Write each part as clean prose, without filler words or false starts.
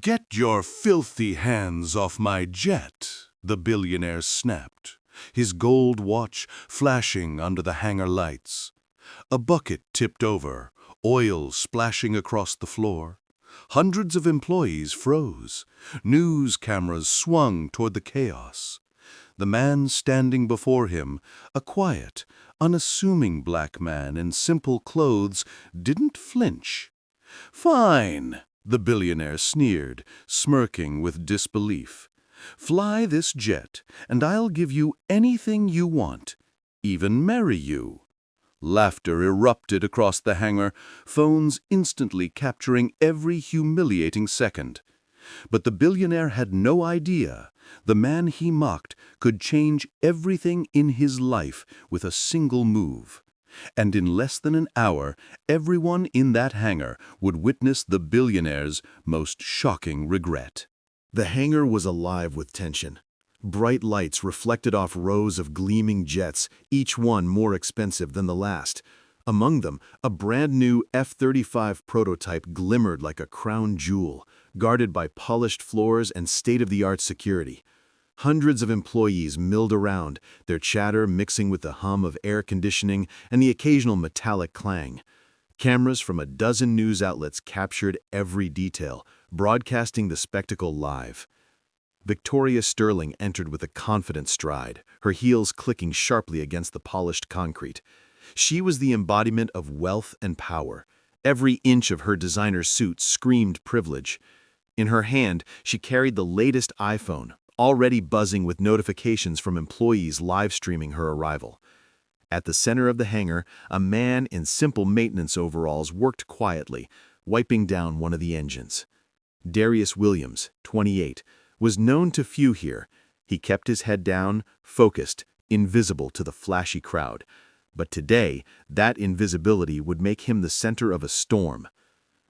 "Get your filthy hands off my jet," the billionaire snapped, his gold watch flashing under the hangar lights. A bucket tipped over, oil splashing across the floor. Hundreds of employees froze. News cameras swung toward the chaos. The man standing before him, a quiet, unassuming black man in simple clothes, didn't flinch. "Fine," the billionaire sneered, smirking with disbelief. "Fly this jet, and I'll give you anything you want, even marry you." Laughter erupted across the hangar, phones instantly capturing every humiliating second. But the billionaire had no idea the man he mocked could change everything in his life with a single move. And in less than an hour, everyone in that hangar would witness the billionaire's most shocking regret. The hangar was alive with tension. Bright lights reflected off rows of gleaming jets, each one more expensive than the last. Among them, a brand-new F-35 prototype glimmered like a crown jewel, guarded by polished floors and state-of-the-art security. Hundreds of employees milled around, their chatter mixing with the hum of air conditioning and the occasional metallic clang. Cameras from a dozen news outlets captured every detail, broadcasting the spectacle live. Victoria Sterling entered with a confident stride, her heels clicking sharply against the polished concrete. She was the embodiment of wealth and power. Every inch of her designer suit screamed privilege. In her hand, she carried the latest iPhone, already buzzing with notifications from employees live streaming her arrival. At the center of the hangar, a man in simple maintenance overalls worked quietly, wiping down one of the engines. Darius Williams, 28, was known to few here. He kept his head down, focused, invisible to the flashy crowd. But today, that invisibility would make him the center of a storm.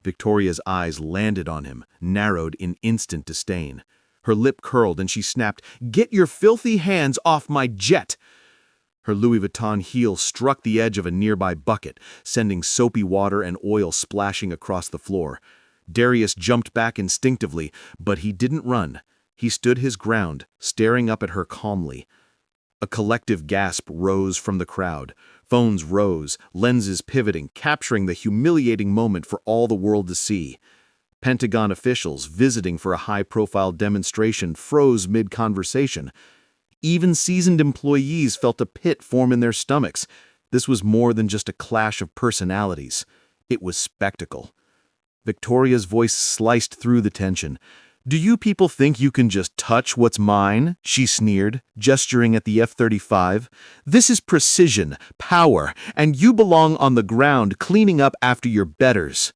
Victoria's eyes landed on him, narrowed in instant disdain. Her lip curled and she snapped, "Get your filthy hands off my jet!" Her Louis Vuitton heel struck the edge of a nearby bucket, sending soapy water and oil splashing across the floor. Darius jumped back instinctively, but he didn't run. He stood his ground, staring up at her calmly. A collective gasp rose from the crowd. Phones rose, lenses pivoting, capturing the humiliating moment for all the world to see. Pentagon officials visiting for a high-profile demonstration froze mid-conversation. Even seasoned employees felt a pit form in their stomachs. This was more than just a clash of personalities. It was spectacle. Victoria's voice sliced through the tension. "Do you people think you can just touch what's mine?" she sneered, gesturing at the F-35. "This is precision, power, and you belong on the ground cleaning up after your betters."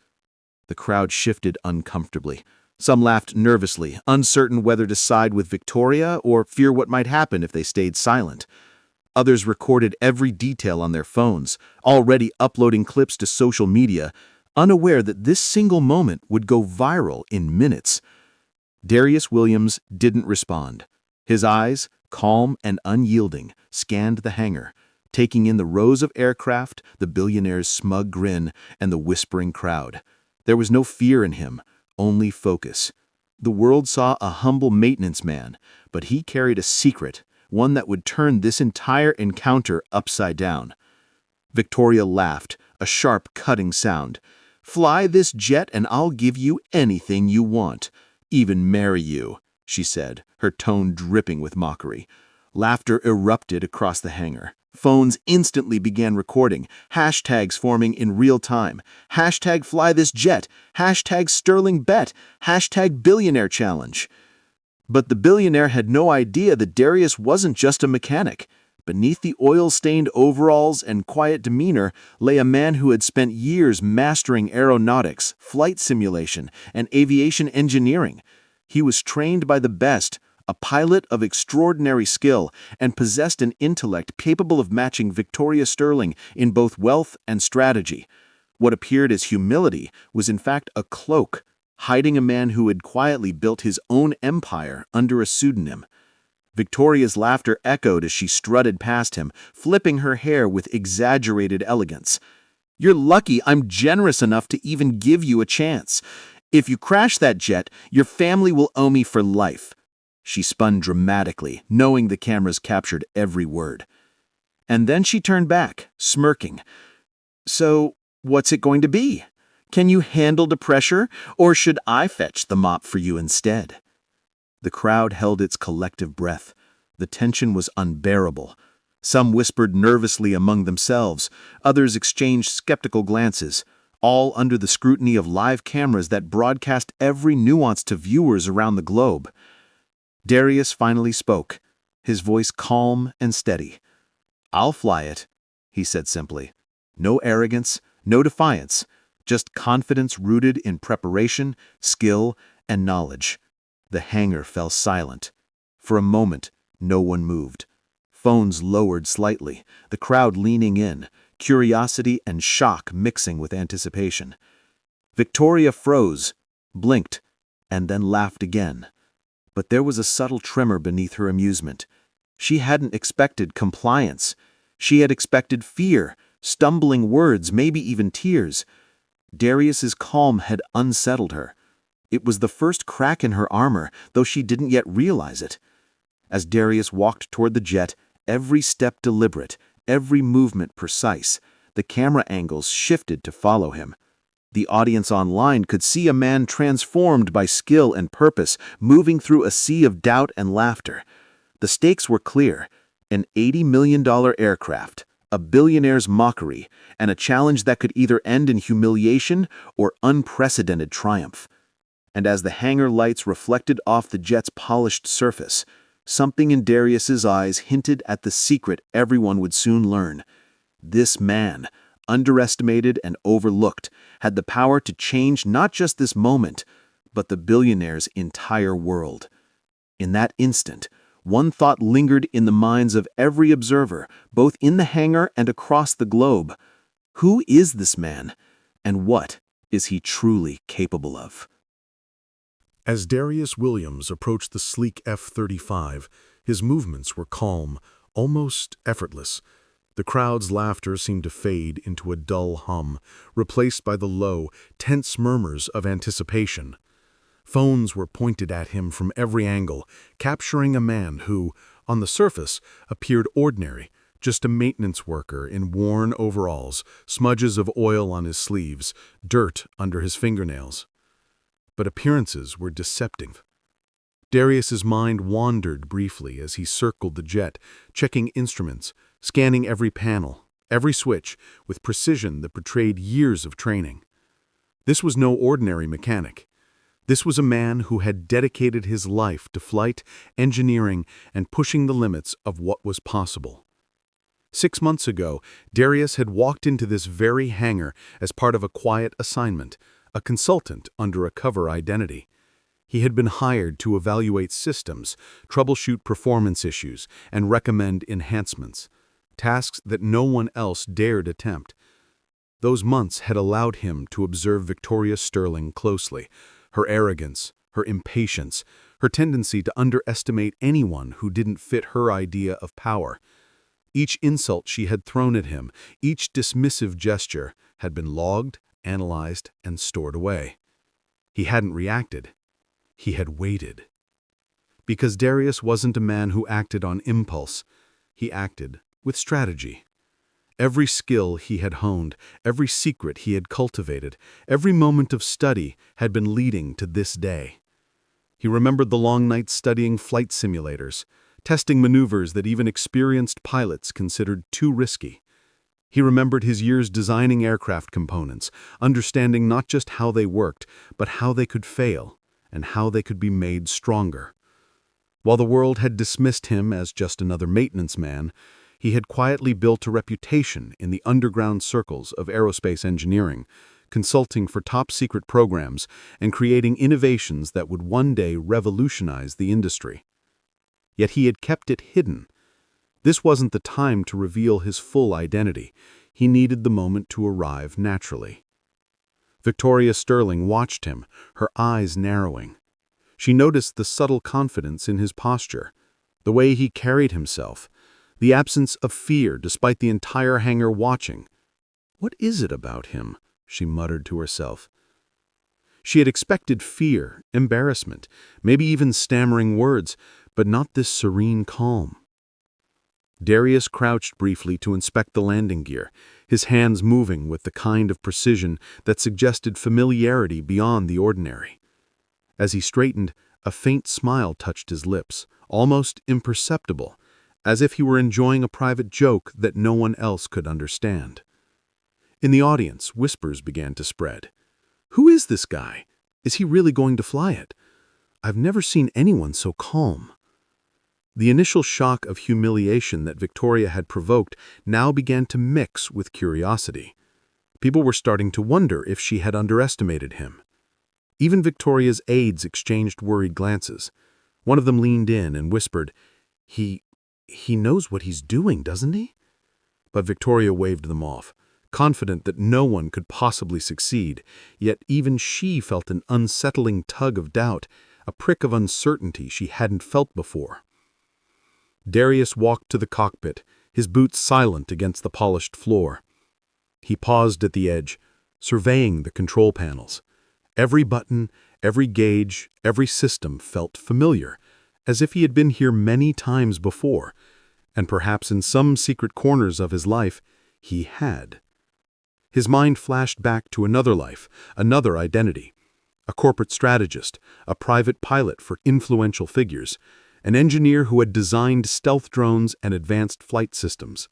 The crowd shifted uncomfortably. Some laughed nervously, uncertain whether to side with Victoria or fear what might happen if they stayed silent. Others recorded every detail on their phones, already uploading clips to social media, unaware that this single moment would go viral in minutes. Darius Williams didn't respond. His eyes, calm and unyielding, scanned the hangar, taking in the rows of aircraft, the billionaire's smug grin, and the whispering crowd. There was no fear in him, only focus. The world saw a humble maintenance man, but he carried a secret, one that would turn this entire encounter upside down. Victoria laughed, a sharp, cutting sound. "Fly this jet and I'll give you anything you want. Even marry you," she said, her tone dripping with mockery. Laughter erupted across the hangar. Phones instantly began recording, hashtags forming in real time. Hashtag fly this jet, hashtag Sterling bet, hashtag billionaire challenge. But the billionaire had no idea that Darius wasn't just a mechanic. Beneath the oil-stained overalls and quiet demeanor lay a man who had spent years mastering aeronautics, flight simulation, and aviation engineering. He was trained by the best, a pilot of extraordinary skill, and possessed an intellect capable of matching Victoria Sterling in both wealth and strategy. What appeared as humility was in fact a cloak, hiding a man who had quietly built his own empire under a pseudonym. Victoria's laughter echoed as she strutted past him, flipping her hair with exaggerated elegance. "You're lucky I'm generous enough to even give you a chance. If you crash that jet, your family will owe me for life." She spun dramatically, knowing the cameras captured every word. And then she turned back, smirking. "So, what's it going to be? Can you handle the pressure, or should I fetch the mop for you instead?" The crowd held its collective breath. The tension was unbearable. Some whispered nervously among themselves, others exchanged skeptical glances, all under the scrutiny of live cameras that broadcast every nuance to viewers around the globe. Darius finally spoke, his voice calm and steady. "I'll fly it," he said simply. No arrogance, no defiance, just confidence rooted in preparation, skill, and knowledge. The hangar fell silent. For a moment, no one moved. Phones lowered slightly, the crowd leaning in, curiosity and shock mixing with anticipation. Victoria froze, blinked, and then laughed again. But there was a subtle tremor beneath her amusement. She hadn't expected compliance. She had expected fear, stumbling words, maybe even tears. Darius's calm had unsettled her. It was the first crack in her armor, though she didn't yet realize it. As Darius walked toward the jet, every step deliberate, every movement precise, the camera angles shifted to follow him. The audience online could see a man transformed by skill and purpose, moving through a sea of doubt and laughter. The stakes were clear: an $80 million aircraft, a billionaire's mockery, and a challenge that could either end in humiliation or unprecedented triumph. And as the hangar lights reflected off the jet's polished surface, something in Darius's eyes hinted at the secret everyone would soon learn. This man, underestimated and overlooked, had the power to change not just this moment, but the billionaire's entire world. In that instant, one thought lingered in the minds of every observer, both in the hangar and across the globe. Who is this man, and what is he truly capable of? As Darius Williams approached the sleek F-35, his movements were calm, almost effortless. The crowd's laughter seemed to fade into a dull hum, replaced by the low, tense murmurs of anticipation. Phones were pointed at him from every angle, capturing a man who, on the surface, appeared ordinary, just a maintenance worker in worn overalls, smudges of oil on his sleeves, dirt under his fingernails. But appearances were deceptive. Darius's mind wandered briefly as he circled the jet, checking instruments, scanning every panel, every switch, with precision that betrayed years of training. This was no ordinary mechanic. This was a man who had dedicated his life to flight, engineering, and pushing the limits of what was possible. 6 months ago, Darius had walked into this very hangar as part of a quiet assignment, a consultant under a cover identity. He had been hired to evaluate systems, troubleshoot performance issues, and recommend enhancements, tasks that no one else dared attempt. Those months had allowed him to observe Victoria Sterling closely, her arrogance, her impatience, her tendency to underestimate anyone who didn't fit her idea of power. Each insult she had thrown at him, each dismissive gesture, had been logged, analyzed, and stored away. He hadn't reacted. He had waited. Because Darius wasn't a man who acted on impulse. He acted with strategy. Every skill he had honed, every secret he had cultivated, every moment of study had been leading to this day. He remembered the long nights studying flight simulators, testing maneuvers that even experienced pilots considered too risky. He remembered his years designing aircraft components, understanding not just how they worked, but how they could fail, and how they could be made stronger. While the world had dismissed him as just another maintenance man, he had quietly built a reputation in the underground circles of aerospace engineering, consulting for top-secret programs and creating innovations that would one day revolutionize the industry. Yet he had kept it hidden. This wasn't the time to reveal his full identity. He needed the moment to arrive naturally. Victoria Sterling watched him, her eyes narrowing. She noticed the subtle confidence in his posture, the way he carried himself, the absence of fear despite the entire hangar watching. "What is it about him?" she muttered to herself. She had expected fear, embarrassment, maybe even stammering words, but not this serene calm. Darius crouched briefly to inspect the landing gear, his hands moving with the kind of precision that suggested familiarity beyond the ordinary. As he straightened, a faint smile touched his lips, almost imperceptible, as if he were enjoying a private joke that no one else could understand. In the audience, whispers began to spread. "Who is this guy? Is he really going to fly it? I've never seen anyone so calm." The initial shock of humiliation that Victoria had provoked now began to mix with curiosity. People were starting to wonder if she had underestimated him. Even Victoria's aides exchanged worried glances. One of them leaned in and whispered, He knows what he's doing, doesn't he?" But Victoria waved them off, confident that no one could possibly succeed, yet even she felt an unsettling tug of doubt, a prick of uncertainty she hadn't felt before. Darius walked to the cockpit, his boots silent against the polished floor. He paused at the edge, surveying the control panels. Every button, every gauge, every system felt familiar, as if he had been here many times before, and perhaps in some secret corners of his life, he had. His mind flashed back to another life, another identity. A corporate strategist, a private pilot for influential figures, an engineer who had designed stealth drones and advanced flight systems.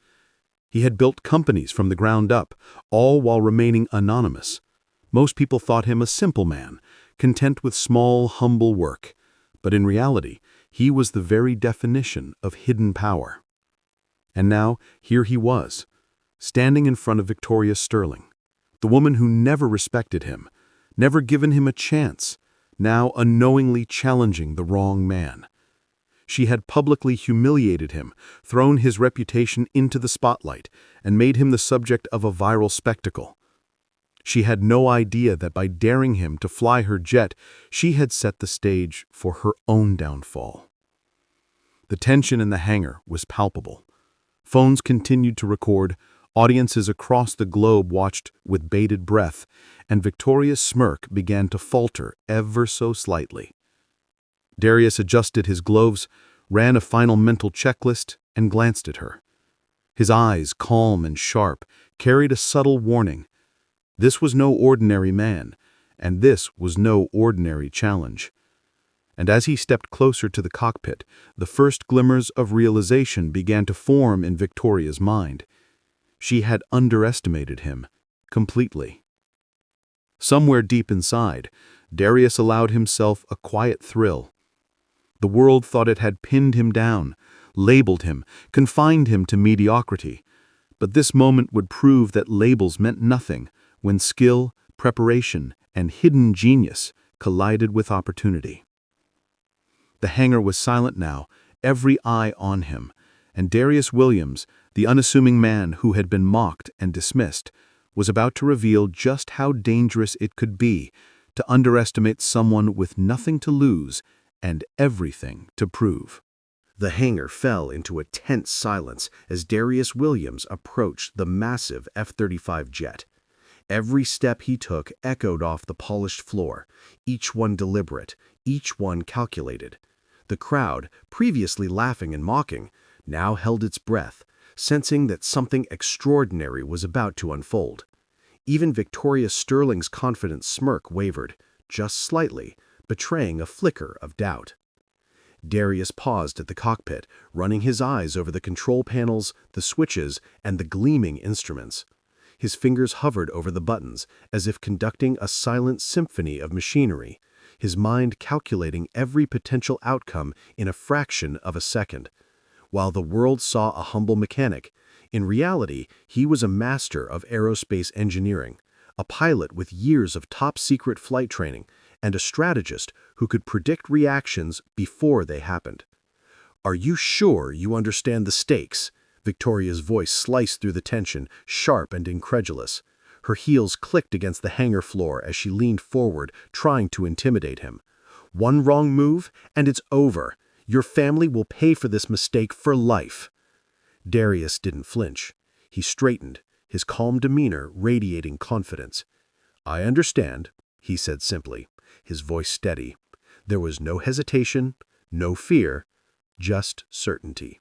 He had built companies from the ground up, all while remaining anonymous. Most people thought him a simple man, content with small, humble work. But in reality, he was the very definition of hidden power. And now, here he was, standing in front of Victoria Sterling, the woman who never respected him, never given him a chance, now unknowingly challenging the wrong man. She had publicly humiliated him, thrown his reputation into the spotlight, and made him the subject of a viral spectacle. She had no idea that by daring him to fly her jet, she had set the stage for her own downfall. The tension in the hangar was palpable. Phones continued to record, audiences across the globe watched with bated breath, and Victoria's smirk began to falter ever so slightly. Darius adjusted his gloves, ran a final mental checklist, and glanced at her. His eyes, calm and sharp, carried a subtle warning. This was no ordinary man, and this was no ordinary challenge. And as he stepped closer to the cockpit, the first glimmers of realization began to form in Victoria's mind. She had underestimated him completely. Somewhere deep inside, Darius allowed himself a quiet thrill. The world thought it had pinned him down, labeled him, confined him to mediocrity. But this moment would prove that labels meant nothing when skill, preparation, and hidden genius collided with opportunity. The hangar was silent now, every eye on him, and Darius Williams, the unassuming man who had been mocked and dismissed, was about to reveal just how dangerous it could be to underestimate someone with nothing to lose and everything to prove. The hangar fell into a tense silence as Darius Williams approached the massive F-35 jet. Every step he took echoed off the polished floor, each one deliberate, each one calculated. The crowd, previously laughing and mocking, now held its breath, sensing that something extraordinary was about to unfold. Even Victoria Sterling's confident smirk wavered, just slightly, betraying a flicker of doubt. Darius paused at the cockpit, running his eyes over the control panels, the switches, and the gleaming instruments. His fingers hovered over the buttons, as if conducting a silent symphony of machinery, his mind calculating every potential outcome in a fraction of a second. While the world saw a humble mechanic, in reality, he was a master of aerospace engineering, a pilot with years of top-secret flight training, and a strategist who could predict reactions before they happened. "Are you sure you understand the stakes?" Victoria's voice sliced through the tension, sharp and incredulous. Her heels clicked against the hangar floor as she leaned forward, trying to intimidate him. "One wrong move, and it's over. Your family will pay for this mistake for life." Darius didn't flinch. He straightened, his calm demeanor radiating confidence. "I understand," he said simply, his voice steady. There was no hesitation, no fear, just certainty.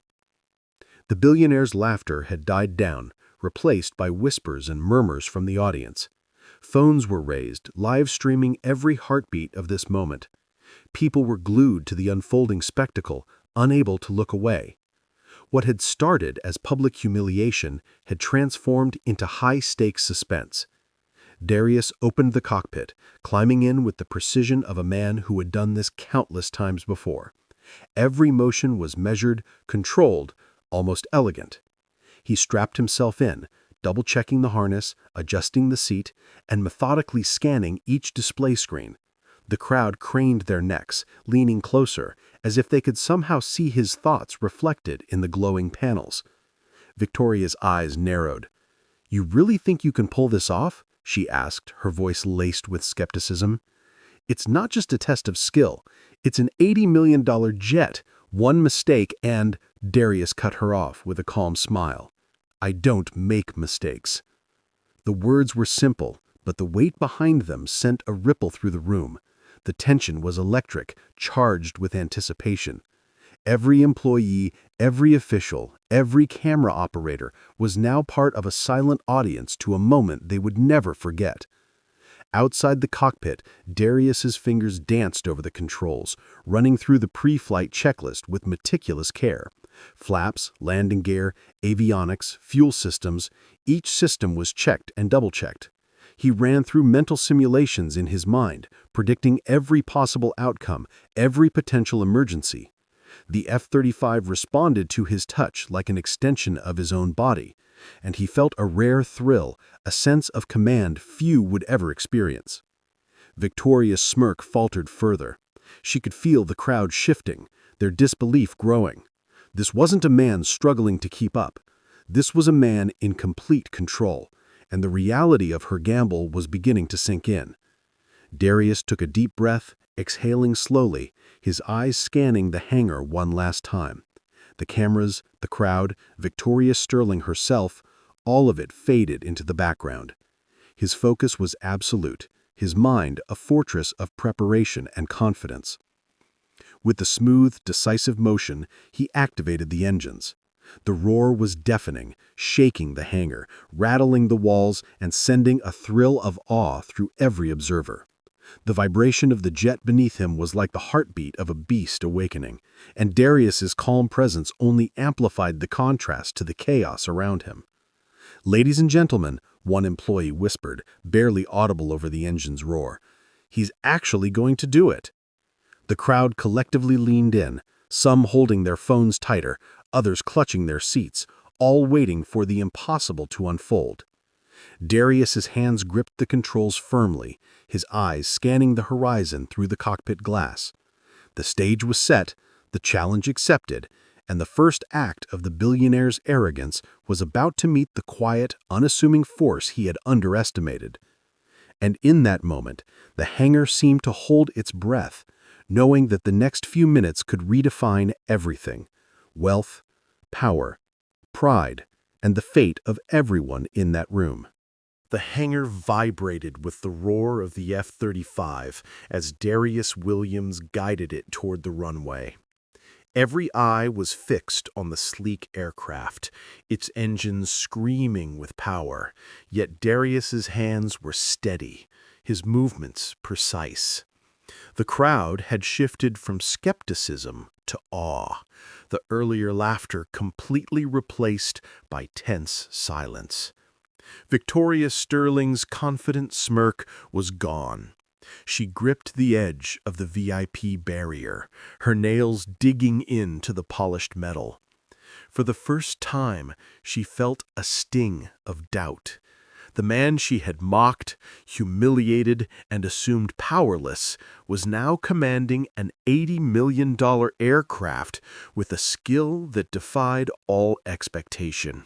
The billionaire's laughter had died down, replaced by whispers and murmurs from the audience. Phones were raised, live streaming every heartbeat of this moment. People were glued to the unfolding spectacle, unable to look away. What had started as public humiliation had transformed into high-stakes suspense. Darius opened the cockpit, climbing in with the precision of a man who had done this countless times before. Every motion was measured, controlled, almost elegant. He strapped himself in, double-checking the harness, adjusting the seat, and methodically scanning each display screen. The crowd craned their necks, leaning closer, as if they could somehow see his thoughts reflected in the glowing panels. Victoria's eyes narrowed. "You really think you can pull this off?" she asked, her voice laced with skepticism. "It's not just a test of skill. It's an $80 million jet. One mistake and—" Darius cut her off with a calm smile. "I don't make mistakes." The words were simple, but the weight behind them sent a ripple through the room. The tension was electric, charged with anticipation. Every employee, every official, every camera operator was now part of a silent audience to a moment they would never forget. Outside the cockpit, Darius's fingers danced over the controls, running through the pre-flight checklist with meticulous care. Flaps, landing gear, avionics, fuel systems, each system was checked and double-checked. He ran through mental simulations in his mind, predicting every possible outcome, every potential emergency. The F-35 responded to his touch like an extension of his own body, and he felt a rare thrill, a sense of command few would ever experience. Victoria's smirk faltered further. She could feel the crowd shifting, their disbelief growing. This wasn't a man struggling to keep up. This was a man in complete control, and the reality of her gamble was beginning to sink in. Darius took a deep breath, exhaling slowly, his eyes scanning the hangar one last time. The cameras, the crowd, Victoria Sterling herself, all of it faded into the background. His focus was absolute, his mind a fortress of preparation and confidence. With the smooth, decisive motion, he activated the engines. The roar was deafening, shaking the hangar, rattling the walls, and sending a thrill of awe through every observer. The vibration of the jet beneath him was like the heartbeat of a beast awakening, and Darius's calm presence only amplified the contrast to the chaos around him. "Ladies and gentlemen," one employee whispered, barely audible over the engine's roar, "he's actually going to do it." The crowd collectively leaned in, some holding their phones tighter, others clutching their seats, all waiting for the impossible to unfold. Darius's hands gripped the controls firmly, his eyes scanning the horizon through the cockpit glass. The stage was set, the challenge accepted, and the first act of the billionaire's arrogance was about to meet the quiet, unassuming force he had underestimated. And in that moment, the hangar seemed to hold its breath, knowing that the next few minutes could redefine everything: wealth, power, pride, and the fate of everyone in that room. The hangar vibrated with the roar of the F-35 as Darius Williams guided it toward the runway. Every eye was fixed on the sleek aircraft, its engines screaming with power, yet Darius's hands were steady, his movements precise. The crowd had shifted from skepticism to awe, the earlier laughter completely replaced by tense silence. Victoria Sterling's confident smirk was gone. She gripped the edge of the VIP barrier, her nails digging into the polished metal. For the first time, she felt a sting of doubt. The man she had mocked, humiliated, and assumed powerless was now commanding an $80 million aircraft with a skill that defied all expectation.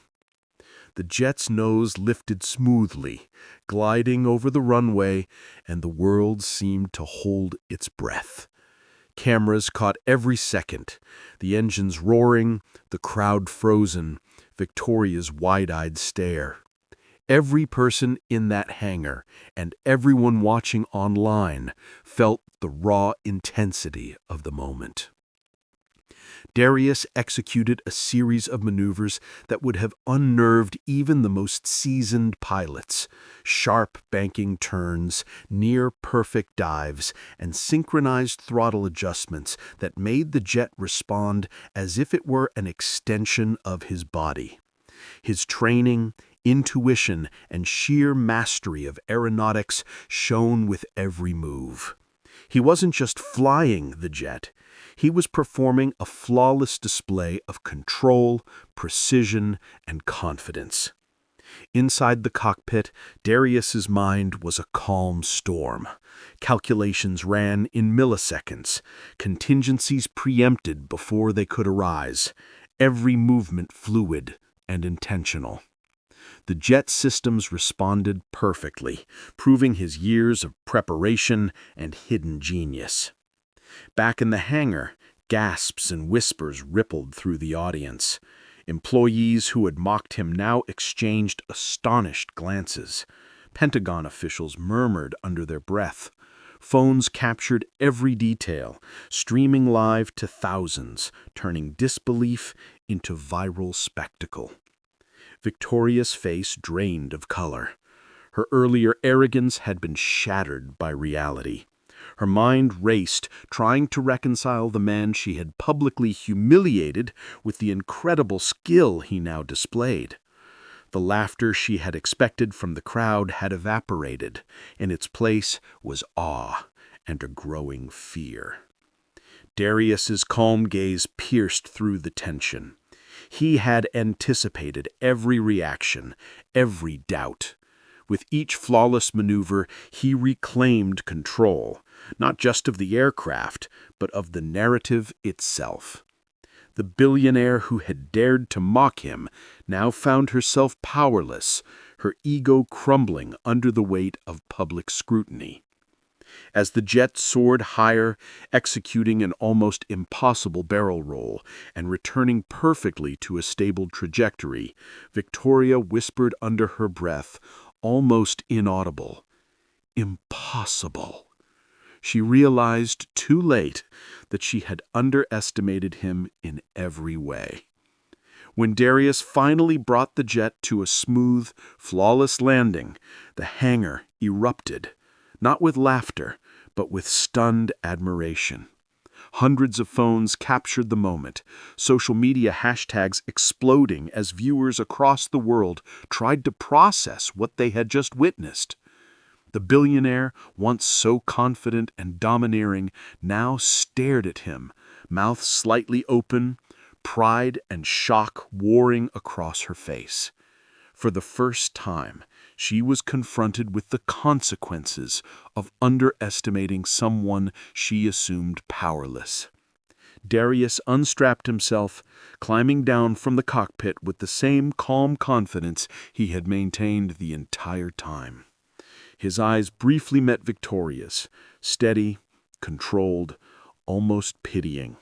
The jet's nose lifted smoothly, gliding over the runway, and the world seemed to hold its breath. Cameras caught every second, the engines roaring, the crowd frozen, Victoria's wide-eyed stare. Every person in that hangar and everyone watching online felt the raw intensity of the moment. Darius executed a series of maneuvers that would have unnerved even the most seasoned pilots. Sharp banking turns, near-perfect dives, and synchronized throttle adjustments that made the jet respond as if it were an extension of his body. His training, intuition, and sheer mastery of aeronautics shone with every move. He wasn't just flying the jet. He was performing a flawless display of control, precision, and confidence. Inside the cockpit, Darius's mind was a calm storm. Calculations ran in milliseconds, contingencies preempted before they could arise, every movement fluid and intentional. The jet systems responded perfectly, proving his years of preparation and hidden genius. Back in the hangar, gasps and whispers rippled through the audience. Employees who had mocked him now exchanged astonished glances. Pentagon officials murmured under their breath. Phones captured every detail, streaming live to thousands, turning disbelief into viral spectacle. Victoria's face drained of color. Her earlier arrogance had been shattered by reality. Her mind raced, trying to reconcile the man she had publicly humiliated with the incredible skill he now displayed. The laughter she had expected from the crowd had evaporated. In its place was awe and a growing fear. Darius's calm gaze pierced through the tension. He had anticipated every reaction, every doubt. With each flawless maneuver, he reclaimed control, not just of the aircraft, but of the narrative itself. The billionaire who had dared to mock him now found herself powerless, her ego crumbling under the weight of public scrutiny. As the jet soared higher, executing an almost impossible barrel roll and returning perfectly to a stable trajectory, Victoria whispered under her breath, almost inaudible, "Impossible." She realized too late that she had underestimated him in every way. When Darius finally brought the jet to a smooth, flawless landing, the hangar erupted, not with laughter, but with stunned admiration. Hundreds of phones captured the moment, social media hashtags exploding as viewers across the world tried to process what they had just witnessed. The billionaire, once so confident and domineering, now stared at him, mouth slightly open, pride and shock warring across her face. For the first time, she was confronted with the consequences of underestimating someone she assumed powerless. Darius unstrapped himself, climbing down from the cockpit with the same calm confidence he had maintained the entire time. His eyes briefly met Victoria's, steady, controlled, almost pitying.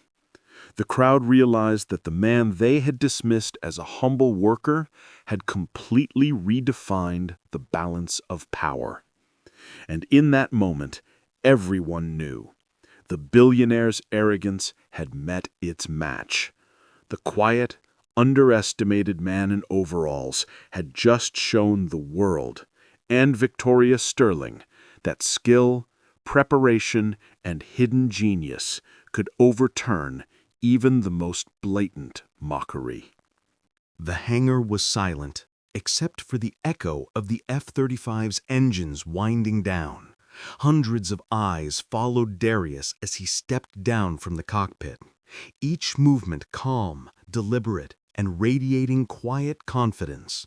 The crowd realized that the man they had dismissed as a humble worker had completely redefined the balance of power. And in that moment, everyone knew. The billionaire's arrogance had met its match. The quiet, underestimated man in overalls had just shown the world, and Victoria Sterling, that skill, preparation, and hidden genius could overturn even the most blatant mockery. The hangar was silent, except for the echo of the F-35's engines winding down. Hundreds of eyes followed Darius as he stepped down from the cockpit, each movement calm, deliberate, and radiating quiet confidence.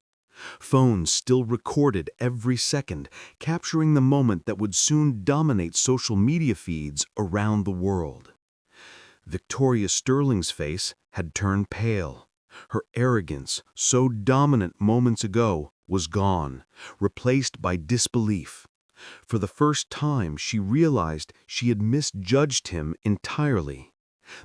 Phones still recorded every second, capturing the moment that would soon dominate social media feeds around the world. Victoria Sterling's face had turned pale. Her arrogance, so dominant moments ago, was gone, replaced by disbelief. For the first time, she realized she had misjudged him entirely.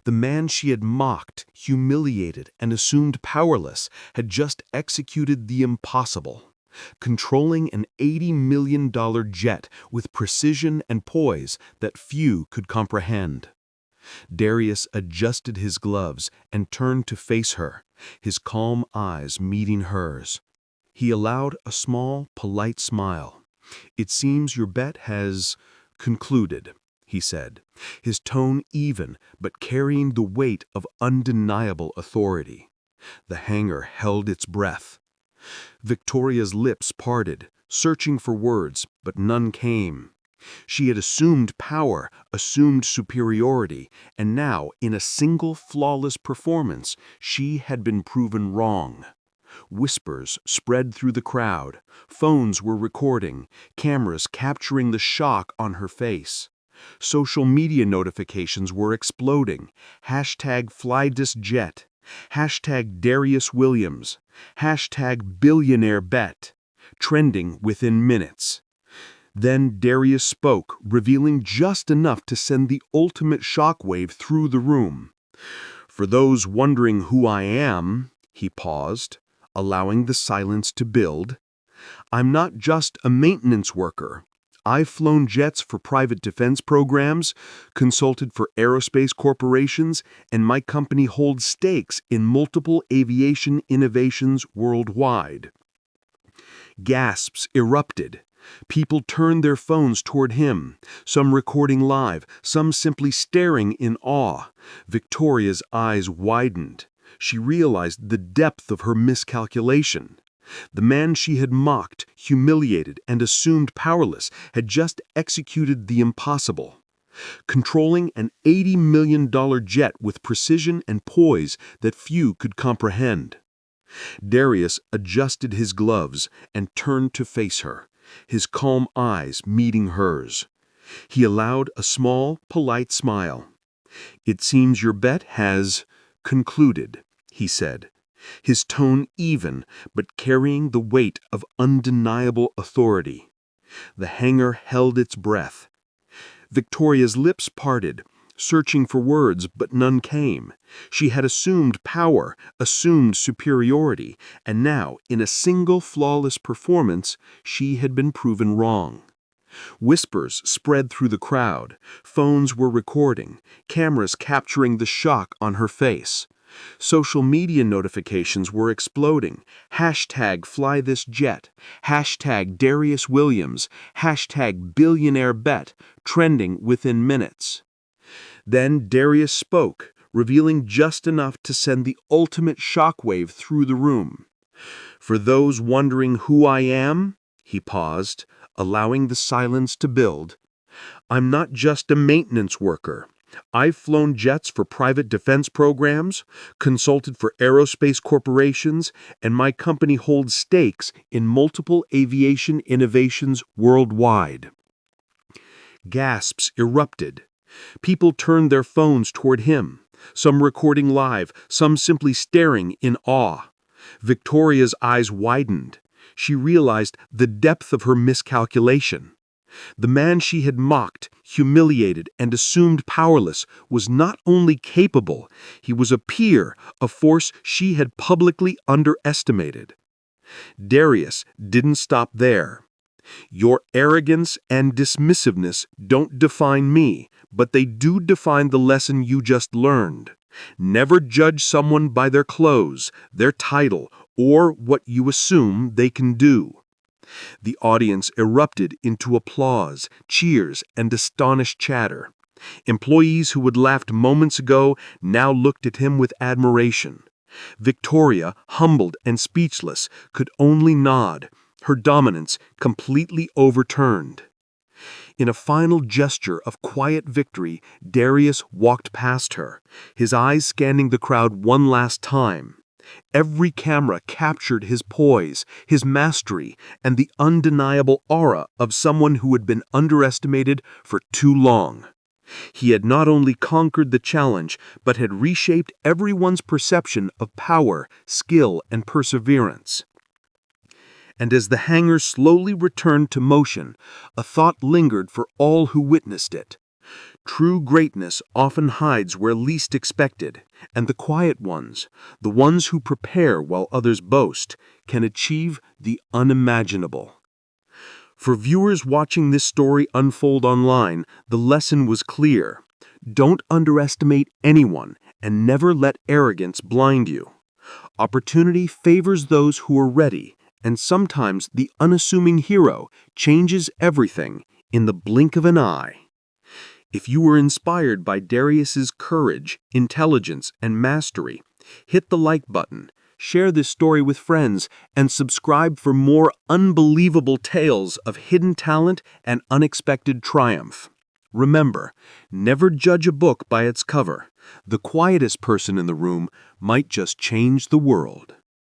The man she had mocked, humiliated, and assumed powerless had just executed the impossible. controlling an $80 million jet with precision and poise that few could comprehend. Darius adjusted his gloves and turned to face her, his calm eyes meeting hers. He allowed a small, polite smile. "It seems your bet has concluded," he said, his tone even but carrying the weight of undeniable authority. The hangar held its breath. Victoria's lips parted, searching for words, but none came. She had assumed power, assumed superiority, and now, in a single flawless performance, she had been proven wrong. Whispers spread through the crowd. Phones were recording, cameras capturing the shock on her face. Social media notifications were exploding. Hashtag #FlyThisJet. Hashtag Darius Williams. Hashtag Billionaire bet. Trending within minutes. Then Darius spoke, revealing just enough to send the ultimate shockwave through the room. "For those wondering who I am," he paused, allowing the silence to build, "I'm not just a maintenance worker. I've flown jets for private defense programs, consulted for aerospace corporations, and my company holds stakes in multiple aviation innovations worldwide." Gasps erupted. People turned their phones toward him, some recording live, some simply staring in awe. Victoria's eyes widened. She realized the depth of her miscalculation. The man she had mocked, humiliated, and assumed powerless had just executed the impossible. Controlling an $80 million jet with precision and poise that few could comprehend. Darius adjusted his gloves and turned to face her, his calm eyes meeting hers. He allowed a small, polite smile. "It seems your bet has concluded," he said, his tone even but carrying the weight of undeniable authority. The hangar held its breath. Victoria's lips parted, searching for words, but none came. She had assumed power, assumed superiority, and now, in a single flawless performance, she had been proven wrong. Whispers spread through the crowd. Phones were recording, cameras capturing the shock on her face. Social media notifications were exploding. Hashtag #FlyThisJet. Hashtag Darius Williams. Hashtag Billionaire bet. Trending within minutes. Then Darius spoke, revealing just enough to send the ultimate shockwave through the room. "For those wondering who I am," he paused, allowing the silence to build, "I'm not just a maintenance worker. I've flown jets for private defense programs, consulted for aerospace corporations, and my company holds stakes in multiple aviation innovations worldwide." Gasps erupted. People turned their phones toward him, some recording live, some simply staring in awe. Victoria's eyes widened. She realized the depth of her miscalculation. The man she had mocked, humiliated, and assumed powerless was not only capable, he was a peer, a force she had publicly underestimated. Darius didn't stop there. "Your arrogance and dismissiveness don't define me, but they do define the lesson you just learned. Never judge someone by their clothes, their title, or what you assume they can do." The audience erupted into applause, cheers, and astonished chatter. Employees who had laughed moments ago now looked at him with admiration. Victoria, humbled and speechless, could only nod, her dominance completely overturned. In a final gesture of quiet victory, Darius walked past her, his eyes scanning the crowd one last time. Every camera captured his poise, his mastery, and the undeniable aura of someone who had been underestimated for too long. He had not only conquered the challenge, but had reshaped everyone's perception of power, skill, and perseverance. And as the hangar slowly returned to motion, a thought lingered for all who witnessed it. True greatness often hides where least expected, And the quiet ones, the ones who prepare while others boast, can achieve the unimaginable. For viewers watching this story unfold online, the lesson was clear. Don't underestimate anyone and never let arrogance blind you. Opportunity favors those who are ready, and sometimes the unassuming hero changes everything in the blink of an eye. If you were inspired by Darius's courage, intelligence, and mastery, hit the like button, share this story with friends, and subscribe for more unbelievable tales of hidden talent and unexpected triumph. Remember, never judge a book by its cover. The quietest person in the room might just change the world.